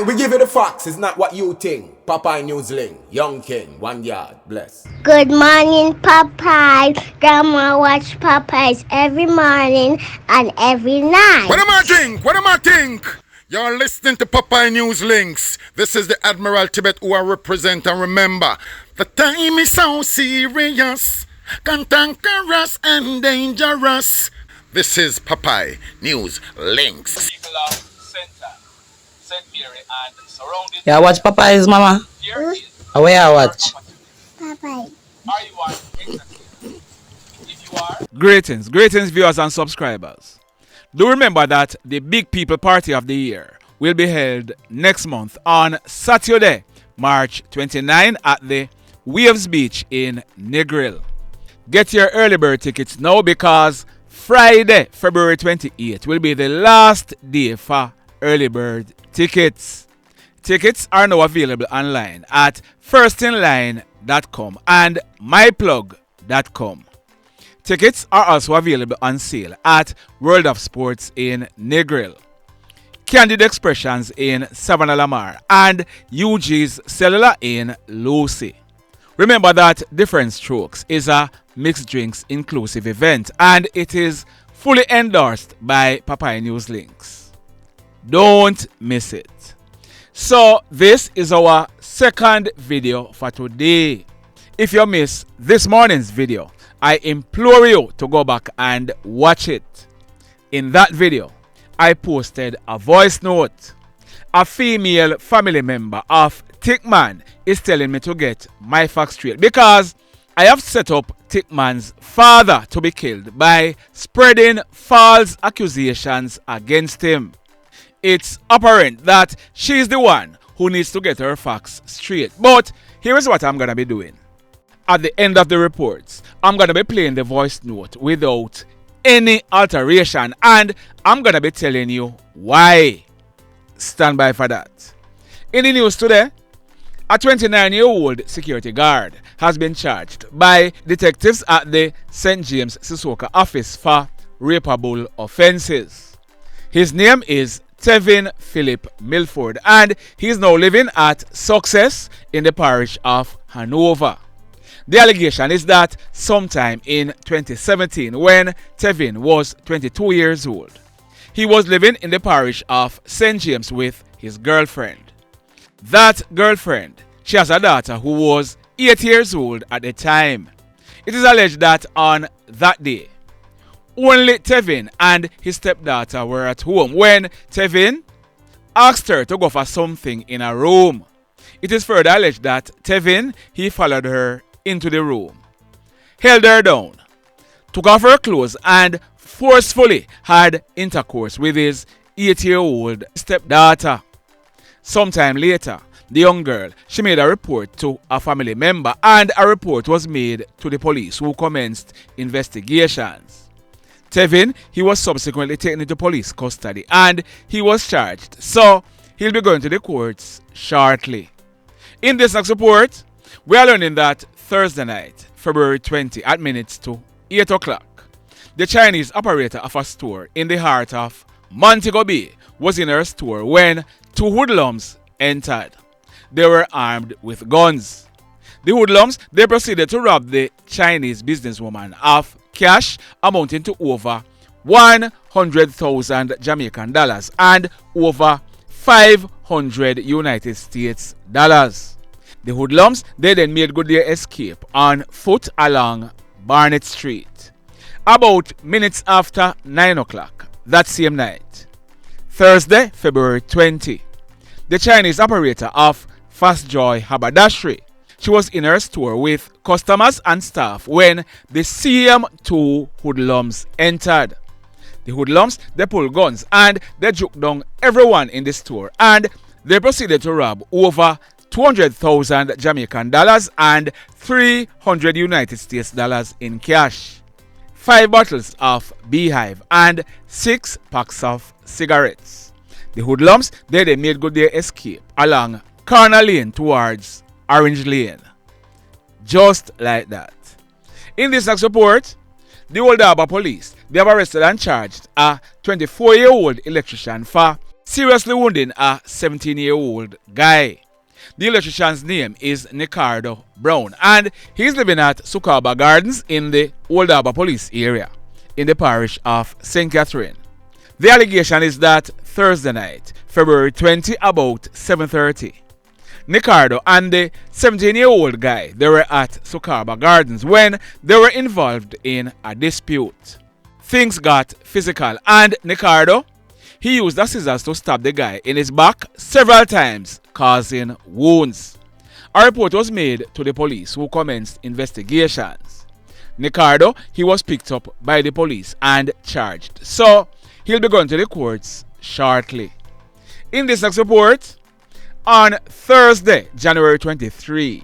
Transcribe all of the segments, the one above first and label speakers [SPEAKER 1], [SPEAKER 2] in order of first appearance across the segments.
[SPEAKER 1] We give you the facts, it's not what you think. Popeye KlLLNG, young king, 1 yard, bless.
[SPEAKER 2] Good morning, Popeye. Grandma watch Popeyes every morning and every night.
[SPEAKER 3] What am I think? What am I think? You're listening to Popeye News Links. This is the Admiral Tibet who I represent, and remember, the time is so serious, cantankerous and dangerous. This is Popeye News Links.
[SPEAKER 4] People of Center, St. Mary and surrounding.
[SPEAKER 5] Yeah, watch Popeyes, mama.
[SPEAKER 4] Here is
[SPEAKER 5] Where I watch?
[SPEAKER 2] Popeye.
[SPEAKER 4] are you on exactly? If you are,
[SPEAKER 6] Greetings viewers and subscribers. Do remember that the Big People Party of the Year will be held next month on Saturday, March 29 at the Waves Beach in Negril. Get your early bird tickets now because Friday, February 28th will be the last day for early bird tickets. Tickets are now available online at firstinline.com and myplug.com. Tickets are also available on sale at World of Sports in Negril, Candid Expressions in Savannah Lamar, and UG's Cellular in Lucy. Remember that Different Strokes is a mixed drinks inclusive event and it is fully endorsed by Popeye News Links. Don't miss it. So this is our second video for today. If you missed this morning's video, I implore you to go back and watch it. In that video, I posted a voice note. A female family member of Thickman is telling me to get my facts straight because I have set up Thickman's father to be killed by spreading false accusations against him. It's apparent that she's the one who needs to get her facts straight. But here is what I'm going to be doing. At the end of the reports, I'm going to be playing the voice note without any alteration and I'm going to be telling you why. Stand by for that. In the news today, a 29-year-old security guard has been charged by detectives at the St. James Sissoko office for rapeable offenses. His name is Devon Philip Milford and he is now living at Success in the parish of Hanover. The allegation is that sometime in 2017, when Tevin was 22 years old, he was living in the parish of St. James with his girlfriend. That girlfriend, she has a daughter who was 8 years old at the time. It is alleged that on that day, only Tevin and his stepdaughter were at home when Tevin asked her to go for something in a room. It is further alleged that Tevin, he followed her into the room, held her down, took off her clothes and forcefully had intercourse with his 8-year-old stepdaughter. Sometime later, the young girl, she made a report to a family member and a report was made to the police who commenced investigations. Tevin, he was subsequently taken into police custody and he was charged, so he'll be going to the courts shortly. In this next report, we are learning that Thursday night, February 20 at minutes to 8 o'clock, the Chinese operator of a store in the heart of Montego Bay was in her store when two hoodlums entered. They were armed with guns. The hoodlums, they proceeded to rob the Chinese businesswoman of cash amounting to over 100,000 Jamaican dollars and over 500 United States dollars. The hoodlums, they then made good their escape on foot along Barnett Street. About minutes after 9 o'clock that same night, Thursday, February 20, the Chinese operator of Fasjoy Haberdashery, she was in her store with customers and staff when the same two hoodlums entered. The hoodlums, they pulled guns and they juke down everyone in the store and they proceeded to rob over 200,000 Jamaican dollars and 300 United States dollars in cash, 5 bottles of Beehive and 6 packs of cigarettes. The hoodlums, they made good their escape along Corner Lane towards Orange Lane. Just like that. In this next report, the Old Harbour police, they have arrested and charged a 24-year-old electrician for seriously wounding a 17-year-old guy. The electrician's name is Recardo Brown, and he's living at Sukaba Gardens in the Old Harbour police area in the parish of St. Catherine. The allegation is that Thursday night, February 20, about 7:30, Recardo and the 17-year-old guy, they were at Sukaba Gardens when they were involved in a dispute. Things got physical, and Recardo, he used the scissors to stab the guy in his back several times, causing wounds. A report was made to the police, who commenced investigations. Recardo, he was picked up by the police and charged, so he'll be going to the courts shortly. In this next report, on Thursday, January 23,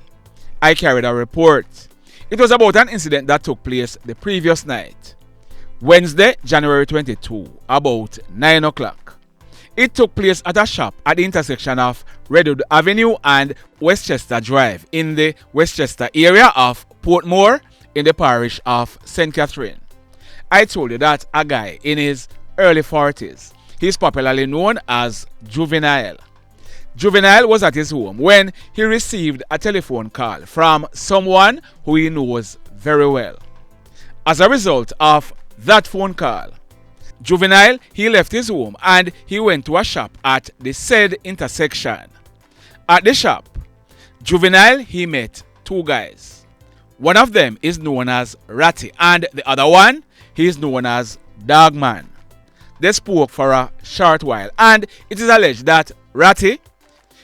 [SPEAKER 6] I carried a report. It was about an incident that took place the previous night, Wednesday, January 22, about 9 o'clock. It took place at a shop at the intersection of Redwood Avenue and Westchester Drive in the Westchester area of Portmore in the parish of St. Catherine. I told you that a guy in his early 40s, he's popularly known as Juvenile. Juvenile was at his home when he received a telephone call from someone who he knows very well. As a result of that phone call, Juvenile, he left his home and he went to a shop at the said intersection. At the shop, Juvenile, he met two guys. One of them is known as Ratty and the other one, he is known as Dogman. They spoke for a short while and it is alleged that Ratty,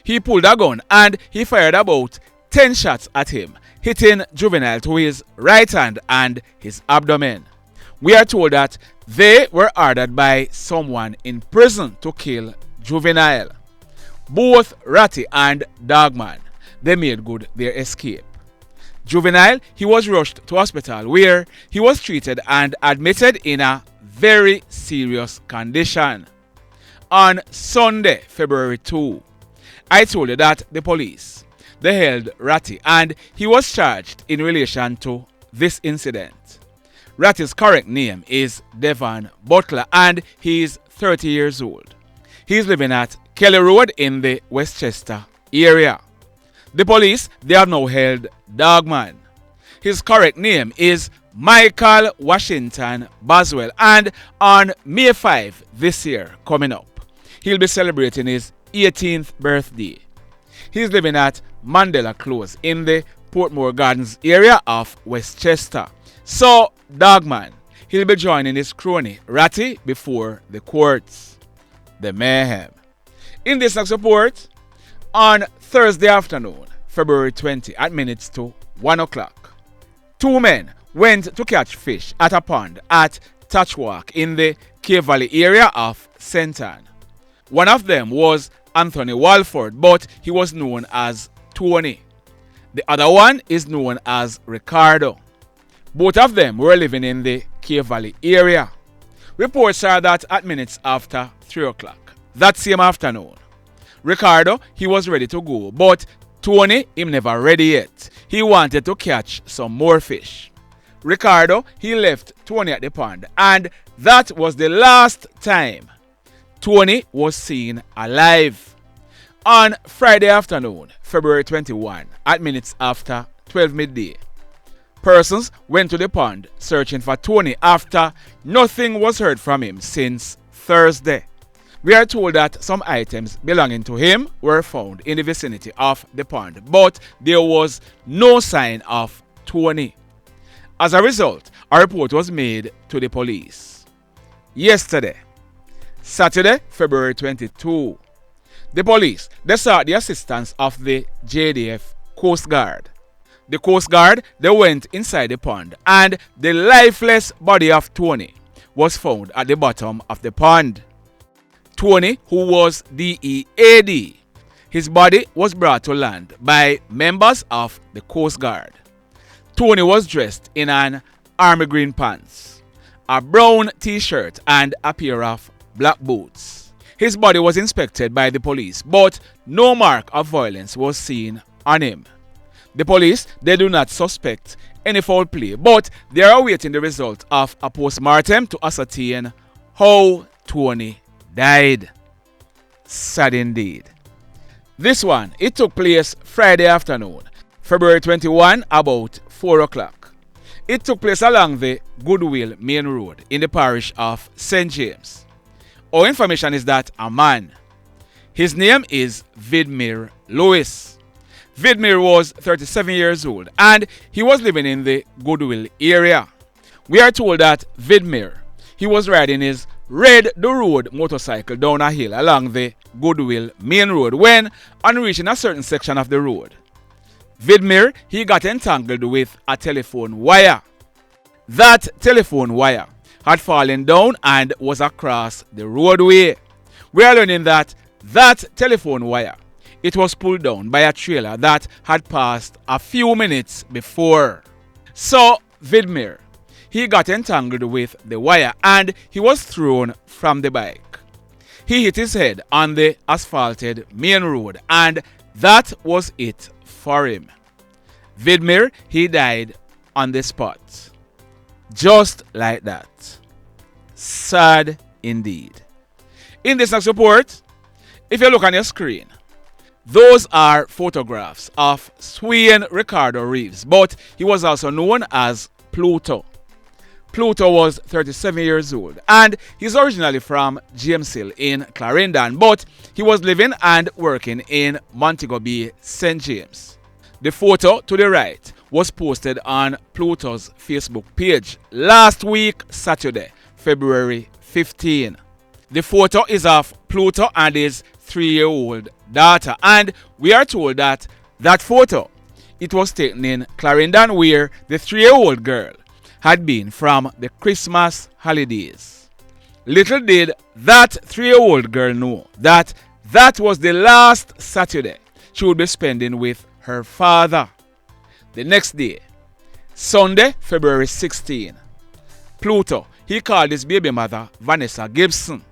[SPEAKER 6] he pulled a gun and he fired about 10 shots at him, hitting Juvenile to his right hand and his abdomen. We are told that they were ordered by someone in prison to kill Juvenile. Both Ratty and Dogman, they made good their escape. Juvenile, he was rushed to hospital where he was treated and admitted in a very serious condition. On Sunday, February 2, I told you that the police, they held Ratty and he was charged in relation to this incident. Ratty's correct name is Devon Butler and he is 30 years old. He is living at Kelly Road in the Westchester area. The police, they have now held Dogman. His correct name is Michael Washington Boswell, and on May 5 this year coming up, he'll be celebrating his 18th birthday. He's living at Mandela Close in the Portmore Gardens area of Westchester. So, Dogman, he'll be joining his crony Ratty before the courts. The mayhem. In this next report, on Thursday afternoon, February 20 at minutes to 1 o'clock, two men went to catch fish at a pond at Touchwalk in the K Valley area of Ceon. One of them was Anthony Walford, but he was known as Tony. The other one is known as Recardo. Both of them were living in the K Valley area. Reports are that at minutes after 3 o'clock that same afternoon, Recardo, he was ready to go, but Tony, him never ready yet. He wanted to catch some more fish. Recardo, he left Tony at the pond, and that was the last time Tony was seen alive. On Friday afternoon, February 21, at minutes after 12 midday, persons went to the pond searching for Tony after nothing was heard from him since Thursday. We are told that some items belonging to him were found in the vicinity of the pond, but there was no sign of Tony. As a result, a report was made to the police. Yesterday, Saturday, February 22, the police, they sought the assistance of the JDF Coast Guard. The Coast Guard, they went inside the pond and the lifeless body of Tony was found at the bottom of the pond. Tony, who was DEAD, his body was brought to land by members of the Coast Guard. Tony was dressed in an army green pants, a brown t-shirt and a pair of black boots. His body was inspected by the police, but no mark of violence was seen on him. The police, they do not suspect any foul play, but they are awaiting the result of a post-mortem to ascertain how Tony died. Sad indeed. This one, it took place Friday afternoon, February 21, about 4 o'clock. It took place along the Goodwill Main Road in the parish of St. James. Our information is that a man, his name is Vidmir Lewis. Vidmir was 37 years old and he was living in the Goodwill area. We are told that Vidmir, he was riding his red the road motorcycle down a hill along the Goodwill Main Road when on reaching a certain section of the road, Vidmir, he got entangled with a telephone wire. That telephone wire had fallen down and was across the roadway. We are learning that telephone wire, it was pulled down by a trailer that had passed a few minutes before. So Vidmir, he got entangled with the wire and he was thrown from the bike. He hit his head on the asphalted main road and that was it for him. Vidmir, he died on the spot. Just like that. Sad indeed. In this next report, if you look on your screen, those are photographs of Swain Recardo Reeves, but he was also known as Pluto. Pluto was 37 years old and he's originally from James Hill in Clarendon, but he was living and working in Montego Bay, St. James. The photo to the right was posted on Pluto's Facebook page last week, Saturday, February 15. The photo is of Pluto and his 3-year-old daughter, and we are told that photo, it was taken in Clarendon where the 3-year-old girl had been from the Christmas holidays. Little did that 3-year-old girl know that was the last Saturday she would be spending with her father. The next day, Sunday, February 16, Pluto, he called his baby mother, Vanessa Gibson.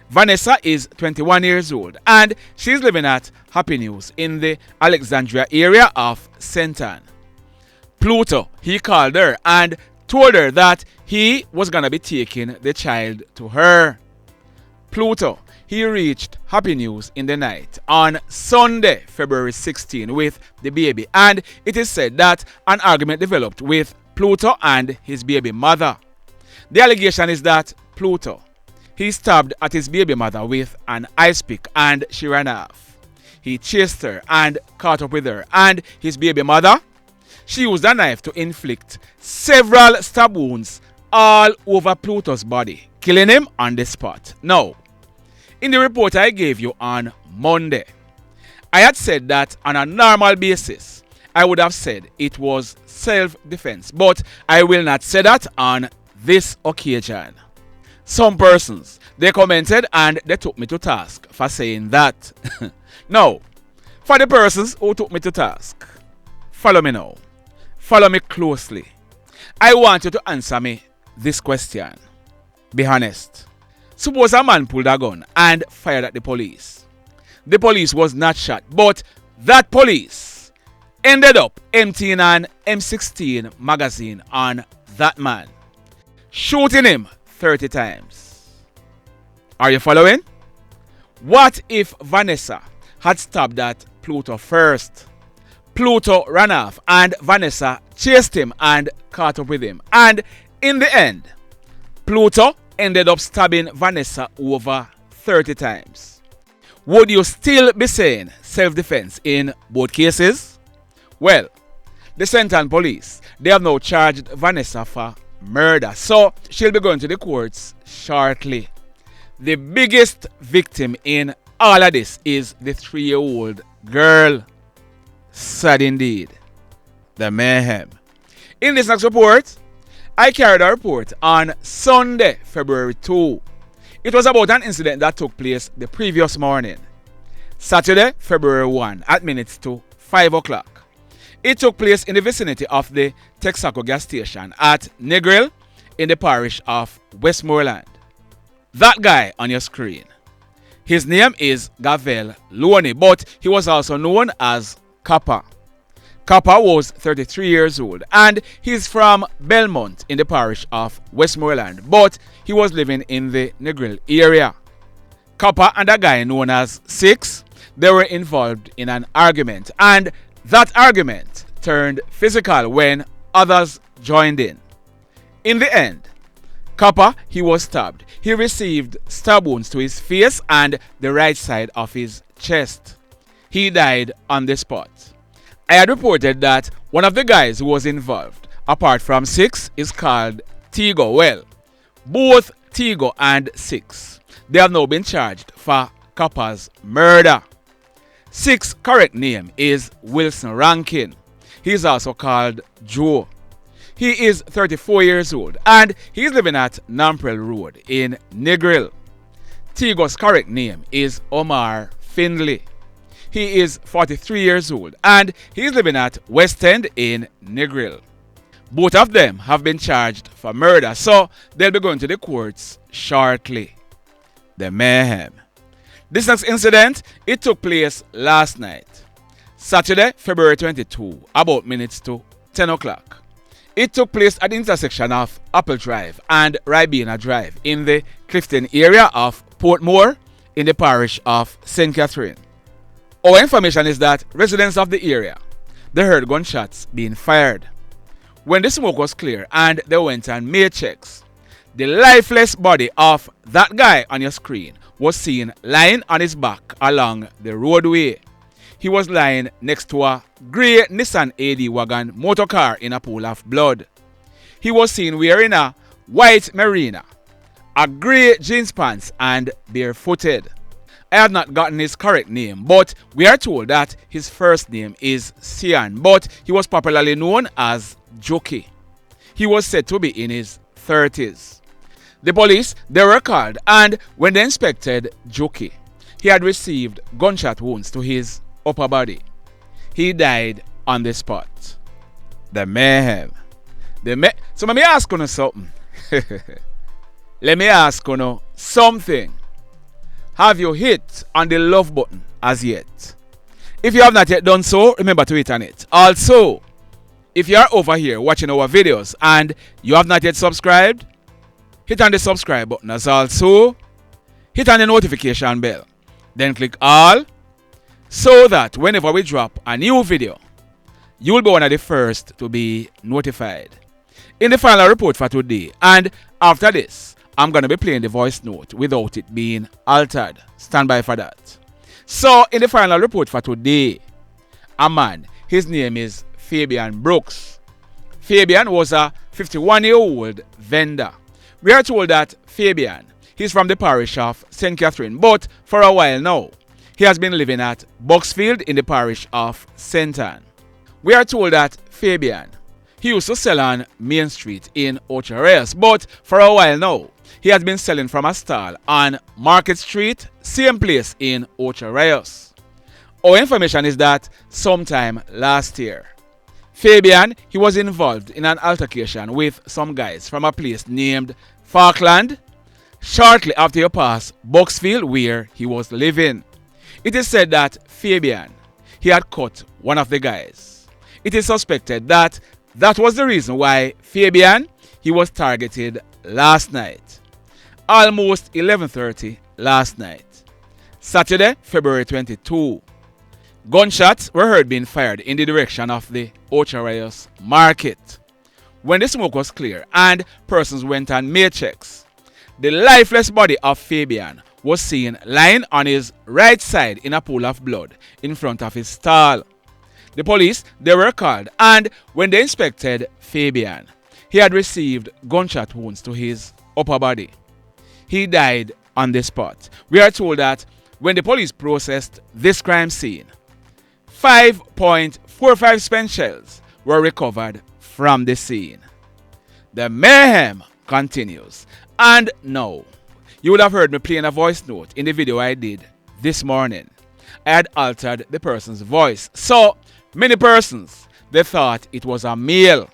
[SPEAKER 6] Vanessa is 21 years old and she's living at Happy News in the Alexandria area of St. Ann. Pluto, he called her and told her that he was going to be taking the child to her. Pluto, he reached Happy News in the night on Sunday, February 16 with the baby, and it is said that an argument developed with Pluto and his baby mother. The allegation is that Pluto, he stabbed at his baby mother with an ice pick and she ran off. He chased her and caught up with her, and his baby mother, she used a knife to inflict several stab wounds all over Pluto's body, killing him on the spot. Now, in the report I gave you on Monday, I had said that on a normal basis, I would have said it was self-defense, but I will not say that on this occasion. Some persons, they commented and they took me to task for saying that. Now, for the persons who took me to task, follow me now. Follow me closely. I want you to answer me this question. Be honest. Suppose a man pulled a gun and fired at the police. The police was not shot, but that police ended up emptying an M16 magazine on that man, shooting him 30 times. Are you following? What if Vanessa had stabbed at Pluto first? Pluto ran off and Vanessa chased him and caught up with him. And in the end, Pluto ended up stabbing Vanessa over 30 times. Would you still be saying self-defense in both cases? Well, the St. Ann police, they have now charged Vanessa for murder, so she'll be going to the courts shortly. The biggest victim in all of this is the 3-year-old girl. Sad indeed. The mayhem. In this next report, I carried a report on Sunday, February 2. It was about an incident that took place the previous morning, Saturday, February 1 at minutes to 5 o'clock. It took place in the vicinity of the Texaco gas station at Negril in the parish of Westmoreland. That guy on your screen, his name is Gavil Loney, but he was also known as Kappa. Kappa was 33 years old and he's from Belmont in the parish of Westmoreland, but he was living in the Negril area. Kappa and a guy known as Six, they were involved in an argument, and that argument turned physical when others joined in. In the end, Kappa, he was stabbed. He received stab wounds to his face and the right side of his chest. He died on the spot. I had reported that one of the guys who was involved, apart from Six, is called Teego. Well, both Teego and Six, they have now been charged for Kappa's murder. Six's correct name is Wilson Rankine. He is also called Joe. He is 34 years old and he is living at Namprel Road in Negril. Teego's correct name is Omar Findlay. He is 43 years old and he is living at West End in Negril. Both of them have been charged for murder, so they'll be going to the courts shortly. The mayhem. This next incident, it took place last night, Saturday, February 22, about minutes to 10 o'clock. It took place at the intersection of Apple Drive and Ribena Drive in the Clifton area of Portmore in the parish of St. Catherine. Our information is that residents of the area, they heard gunshots being fired. When the smoke was clear and they went and made checks, the lifeless body of that guy on your screen was seen lying on his back along the roadway. He was lying next to a grey Nissan AD wagon motor car in a pool of blood. He was seen wearing a white Marina, a grey jeans pants and barefooted. I have not gotten his correct name, but we are told that his first name is Ceon, but he was popularly known as Jucky. He was said to be in his 30s. The police, they were called, and when they inspected Jucky, he had received gunshot wounds to his upper body. He died on the spot. The mayhem. So let me ask you something. Let me ask you something. Have you hit on the love button as yet? If you have not yet done so, remember to hit on it. Also, if you are over here watching our videos and you have not yet subscribed, hit on the subscribe button as also. Hit on the notification bell. Then click all, so that whenever we drop a new video, you will be one of the first to be notified. In the final report for today, and after this, I'm going to be playing the voice note without it being altered. Stand by for that. So, in the final report for today, a man, his name is Fabian Brooks. Fabian was a 51-year-old vendor. We are told that Fabian, he's from the parish of St. Catherine, but for a while now, he has been living at Boxfield in the parish of St. Anne. We are told that Fabian, he used to sell on Main Street in Ocho Rios, but for a while now, he has been selling from a stall on Market Street, same place in Ocho Rios. Our information is that sometime last year, Fabian, he was involved in an altercation with some guys from a place named Falkland, shortly after you pass Boxfield where he was living. It is said that Fabian, he had cut one of the guys. It is suspected that that was the reason why Fabian, he was targeted last night. Almost 11:30 last night. Saturday, February 22. Gunshots were heard being fired in the direction of the Ocho Rios market. When the smoke was clear and persons went and made checks, the lifeless body of Fabian was seen lying on his right side in a pool of blood in front of his stall. The police, they were called, and when they inspected Fabian, he had received gunshot wounds to his upper body. He died on the spot. We are told that when the police processed this crime scene, 5.45 spent shells were recovered from the scene. The mayhem continues. And now, you would have heard me playing a voice note in the video I did this morning. I had altered the person's voice. So, many persons, they thought it was a male.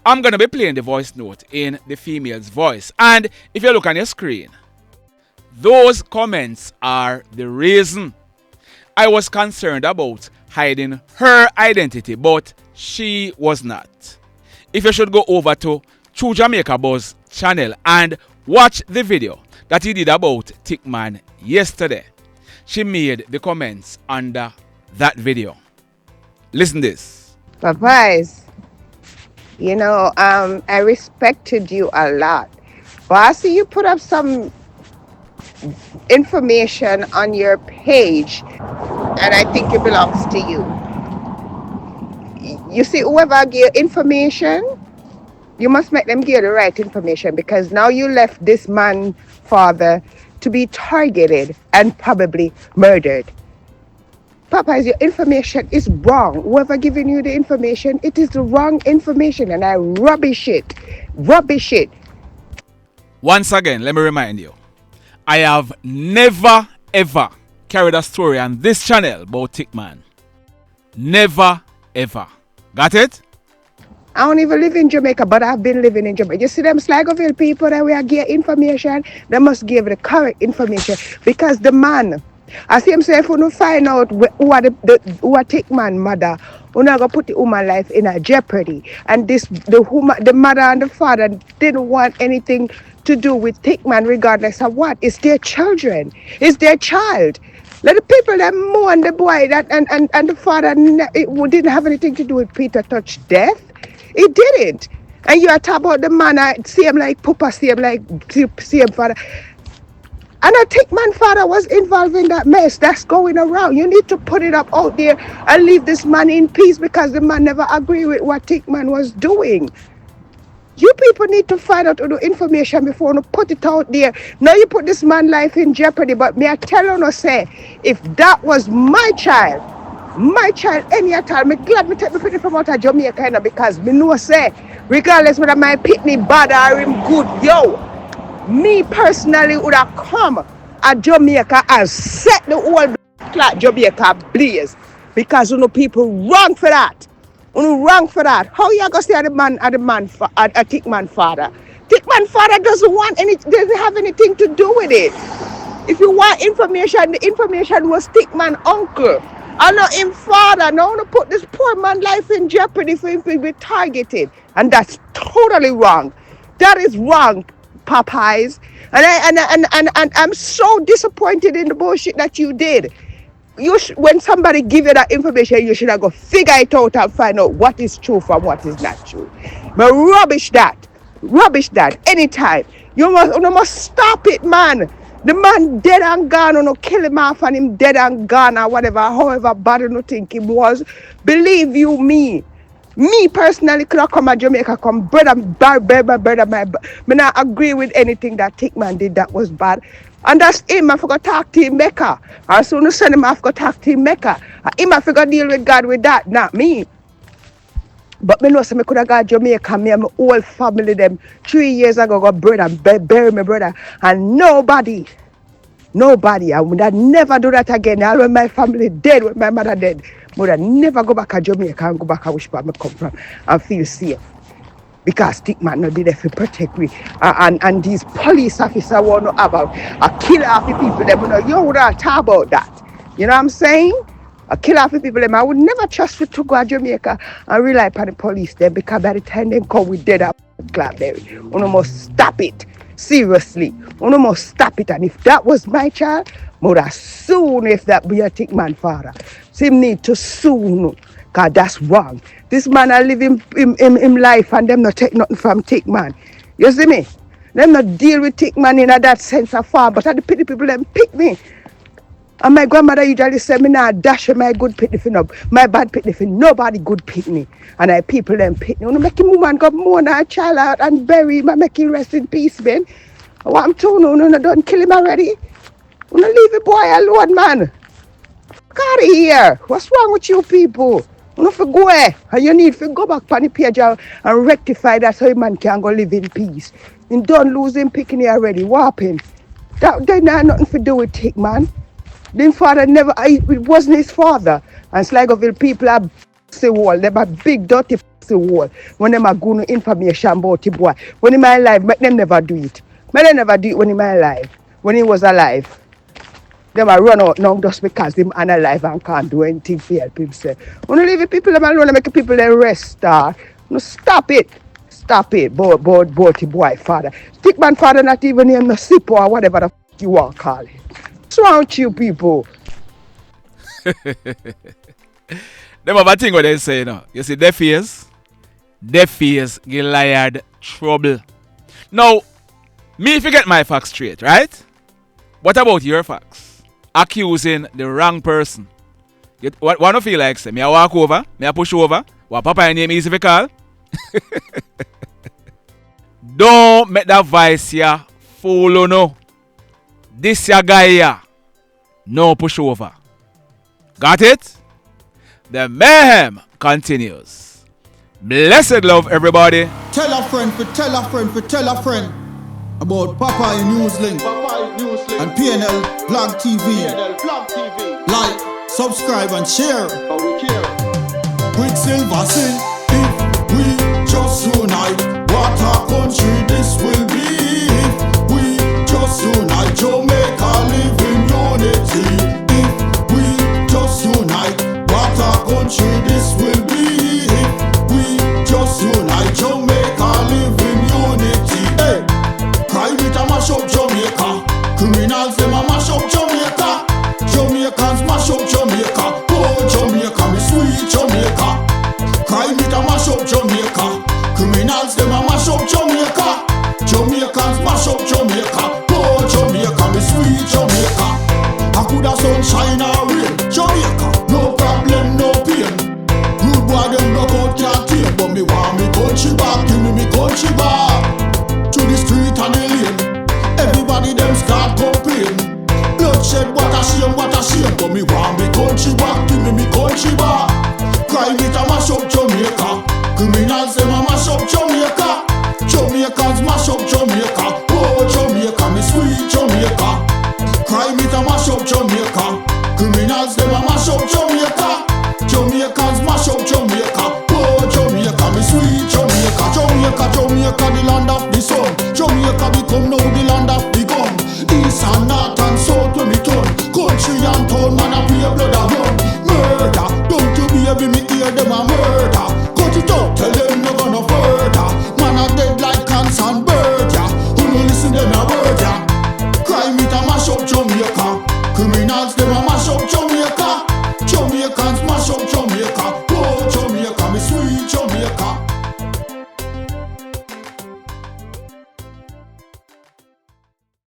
[SPEAKER 6] I'm going to be playing the voice note in the female's voice. And if you look on your screen, those comments are the reason. I was concerned about hiding her identity, but she was not. If you should go over to True Jamaica Buzz channel and Watch the video that he did about Thickman yesterday. She made the comments under that video. Listen this.
[SPEAKER 7] Papayas, you know, I respected you a lot. But I see you put up some information on your page, and I think it belongs to you. You see, whoever give information, you must make them give the right information, because now you left this man, father, to be targeted and probably murdered. Papa, your information is wrong. Whoever giving you the information, it is the wrong information, and I rubbish it. Rubbish it.
[SPEAKER 6] Once again, let me remind you, I have never ever carried a story on this channel about Thickman. Never ever. Got it?
[SPEAKER 7] I don't even live in Jamaica, but I've been living in Jamaica. You see them Sligoville people that we are give information, they must give the correct information, because the man, I see him say, if you don't find out who are Thickman mother, we're not gonna put the woman life in a jeopardy. And the mother and the father didn't want anything to do with Thickman, regardless of what. It's their children. It's their child. Let the people that mourn the boy that and the father, it didn't have anything to do with Peter Touch death. It didn't. And you are talking about the man, I see him like Papa, see him like see him father. And I think my father was involved in that mess that's going around. You need to put it up out there and leave this man in peace, because the man never agreed with what Thickman was doing. You people need to find out the information before you put it out there. Now you put this man's life in jeopardy, but me I tell you, say, if that was my child, any at all, me glad me take me pitney from out of Jamaica, because me know say, regardless whether my pitney bad or him good, yo, me personally would have come at Jamaica and set the whole black Jamaica ablaze, because you know people wrong for that. Wrong for that. How you gonna say a Thickman father? Thickman father doesn't have anything to do with it. If you want information, the information was Thickman uncle. I know him father. Now to put this poor man's life in jeopardy for him to be targeted, and that's totally wrong. That is wrong, Popeyes. And I'm so disappointed in the bullshit that you did. When somebody give you that information, you should have go figure it out and find out what is true from what is not true. But rubbish that anytime. You must stop it, man. The man dead and gone, or no kill him off and him dead and gone, or whatever, however bad you think him was. Believe you me personally could have come to Jamaica, come brother, me not agree with anything that Thickman did that was bad. And that's him. I forgot to talk to him Mecca. As soon as send him, I forgot to talk to him Mecca. Him I forgot to deal with God with that, not me. But me know so me could have got Jamaica, me and my whole family them 3 years ago got brother and bury my brother. And nobody, I would have never do that again. All when my family dead, when my mother dead, I would have never go back to Jamaica and go back to which part I come from and feel safe. Because Thickman not be there to protect me. And these police officers want to have a kill off the people. Them, you would have talk about that. You know what I'm saying? A kill off the people. Them. I would never trust you to go to Jamaica and rely upon the police there, because by the time they come with dead up Blackberry, you must stop it. Seriously. You must stop it. And if that was my child, I would have soon if that be a Thickman father. So him need to soon. Because that's wrong. This man I live in life, and them not take nothing from Thickman. You see me? Them not deal with Thickman in that sense of farm, but the pity people them pick me. And my grandmother usually say me nah dash my good pitney fin up. My bad pitney fin, nobody good pick me. And I people them pick me. You make him woman go mourn a child out and bury him and make him rest in peace, man. What I'm telling you, don't kill him already. You leave the boy alone, man. Fuck out of here. What's wrong with you people? You know, go and you need to go back on the page and rectify that so a man can go live in peace. And don't lose him picking it already. What happened? That had nothing to do with Thickman. The father never, it wasn't his father. And Sligoville people are the wall. They are big dirty the wall. When they are going to information about the boy. When he was alive, make them never do it. Make them never do it when he was alive. When he was alive. They might run out now just because him unalive and can't do anything for help himself. When you leave the people alone and make the people rest, no, stop it. stop it, boy, boy, father. Thickman father not even in the sip or whatever the f- you want to call it. What's wrong with you people?
[SPEAKER 6] Them have a thing what they say now. You see, deaf ears get liard trouble. Now, me forget my facts straight, right? What about your facts? Accusing the wrong person. What do feel like say? Me I walk over, me I push over. What papa name easy to call? Don't make that voice here fool no. This your guy here. No push over. Got it? The mayhem continues. Blessed love, everybody.
[SPEAKER 8] Tell a friend for tell a friend for tell a friend about Papa NewsLink and KlLL TV. Like, subscribe and share. Quicksilver sing if we just unite. What a country this will be if we just unite. Jamaica live in unity. If we just unite. What a country this will be if we just unite. Jamaica live in unity. Hey, crime it a mash up Jamaica. Criminals them a mash up Jamaica. Jamaicans mash up Jamaica. Oh Jamaica, me sweet Jamaica. Crime it a mash up Jamaica. Criminals them a mash up Jamaica. Jamaicans mash up Jamaica. Oh Jamaica, me sweet Jamaica. I coulda sunshine or rain. Jamaica, no problem, no pain. Rude boy them knock out can't tame, but me want me country back. Give me country back. To the street and the lane. Everybody them start complain. Bloodshed, what a shame, but me want me country back. Give me country back. Crime it a mash up Jamaica. Criminals them a mash up Jamaica. Jamaicans mash up Jamaica. Oh Jamaica, me sweet Jamaica. Crime it a mash up Jamaica. Criminals them a mash up Jamaica. Jamaicans mash up Jamaica. Oh Jamaica, me sweet Jamaica. Jamaica, the land of the sun. Jamaica become now the land of the gun. East and north and south when me turn. Country and town man a pay blood a run. Murder, don't you baby me hear them a murder. Cut it out, tell them no gonna further. Man a dead like cans and bird ya. Who no listen them a word ya. Crime it a mash up Jamaica. Criminals them a